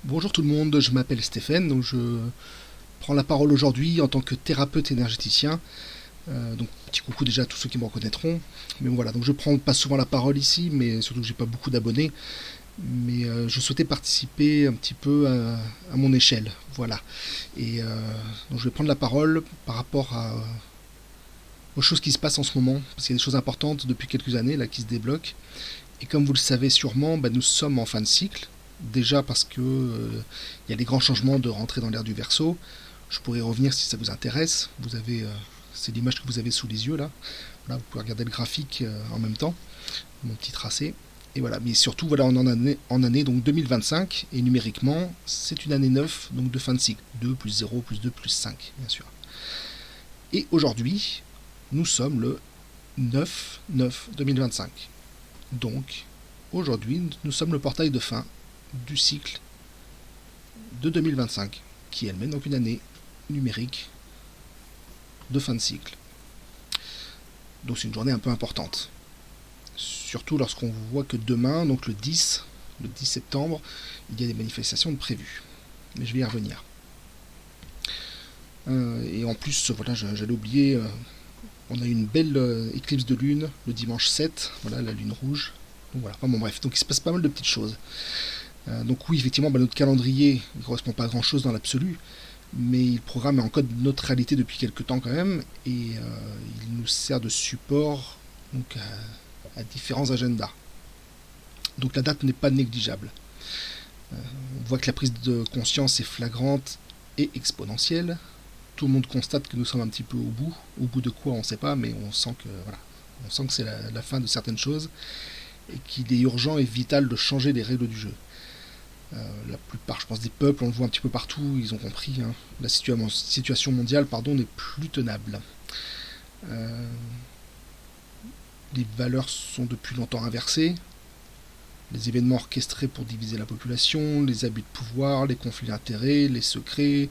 Bonjour tout le monde, je m'appelle Stéphane, donc je prends la parole aujourd'hui en tant que thérapeute énergéticien. Donc petit coucou déjà à tous ceux qui me reconnaîtront. Mais bon, voilà, donc je prends pas souvent la parole ici, mais surtout que j'ai pas beaucoup d'abonnés. Mais je souhaitais participer un petit peu à mon échelle, voilà. Et donc je vais prendre la parole par rapport aux choses qui se passent en ce moment, parce qu'il y a des choses importantes depuis quelques années là qui se débloquent. Et comme vous le savez sûrement, nous sommes en fin de cycle. Déjà parce que y a des grands changements de rentrée dans l'ère du Verseau. Je pourrais revenir si ça vous intéresse. Vous avez, c'est l'image que vous avez sous les yeux là. Voilà, vous pouvez regarder le graphique en même temps, mon petit tracé. Et voilà, mais surtout voilà, on est en année donc 2025 et numériquement c'est une année 9 donc de fin de cycle. 2 plus 0 plus 2 plus 5 bien sûr. Et aujourd'hui, nous sommes le 9-9-2025. Donc aujourd'hui, nous sommes le portail de fin du cycle de 2025, qui est elle-même donc une année numérique de fin de cycle. Donc c'est une journée un peu importante. Surtout lorsqu'on voit que demain, donc le 10 septembre, il y a des manifestations de prévues. Mais je vais y revenir. Et en plus, voilà, j'allais oublier, on a eu une belle éclipse de lune le dimanche 7, voilà, la lune rouge. Donc voilà, enfin bon bref, donc il se passe pas mal de petites choses. Donc oui, effectivement, notre calendrier ne correspond pas à grand chose dans l'absolu, mais il programme et encode notre réalité depuis quelques temps quand même, et il nous sert de support donc, à différents agendas. Donc la date n'est pas négligeable. On voit que la prise de conscience est flagrante et exponentielle. Tout le monde constate que nous sommes un petit peu au bout de quoi on ne sait pas, mais on sent que voilà, on sent que c'est la fin de certaines choses et qu'il est urgent et vital de changer les règles du jeu. La plupart, je pense, des peuples, on le voit un petit peu partout, ils ont compris, hein, la situation mondiale n'est plus tenable. Euh, les valeurs sont depuis longtemps inversées, les événements orchestrés pour diviser la population, les abus de pouvoir, les conflits d'intérêts, les secrets,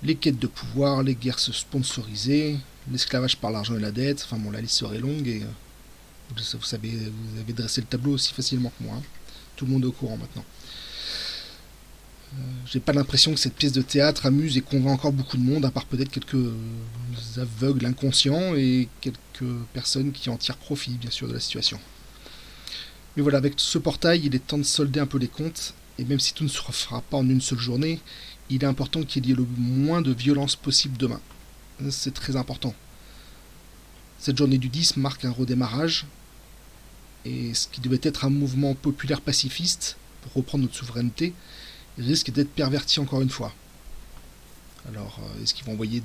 les quêtes de pouvoir, les guerres sponsorisées, l'esclavage par l'argent et la dette, enfin bon, la liste serait longue et vous avez dressé le tableau aussi facilement que moi, hein. Tout le monde est au courant maintenant. J'ai pas l'impression que cette pièce de théâtre amuse et convainc encore beaucoup de monde, à part peut-être quelques aveugles inconscients et quelques personnes qui en tirent profit, bien sûr, de la situation. Mais voilà, avec ce portail, il est temps de solder un peu les comptes, et même si tout ne se refera pas en une seule journée, il est important qu'il y ait le moins de violence possible demain. C'est très important. Cette journée du 10 marque un redémarrage, et ce qui devait être un mouvement populaire pacifiste, pour reprendre notre souveraineté, risque d'être perverti encore une fois. Alors, est-ce qu'ils vont envoyer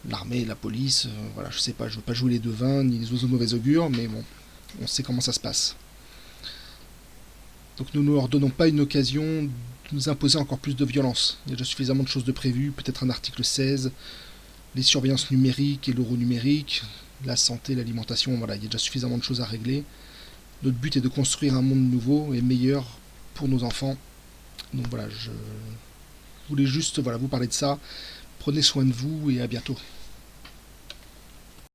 l'armée, la police, voilà, je sais pas, je veux pas jouer les devins ni les oiseaux de mauvais augure, mais bon, on sait comment ça se passe. Donc nous ne leur donnons pas une occasion de nous imposer encore plus de violence. Il y a déjà suffisamment de choses de prévues, peut-être un article 16, les surveillances numériques et l'euro numérique, la santé, l'alimentation, voilà, il y a déjà suffisamment de choses à régler. Notre but est de construire un monde nouveau et meilleur pour nos enfants. Donc voilà, je voulais juste vous parler de ça. Prenez soin de vous et à bientôt.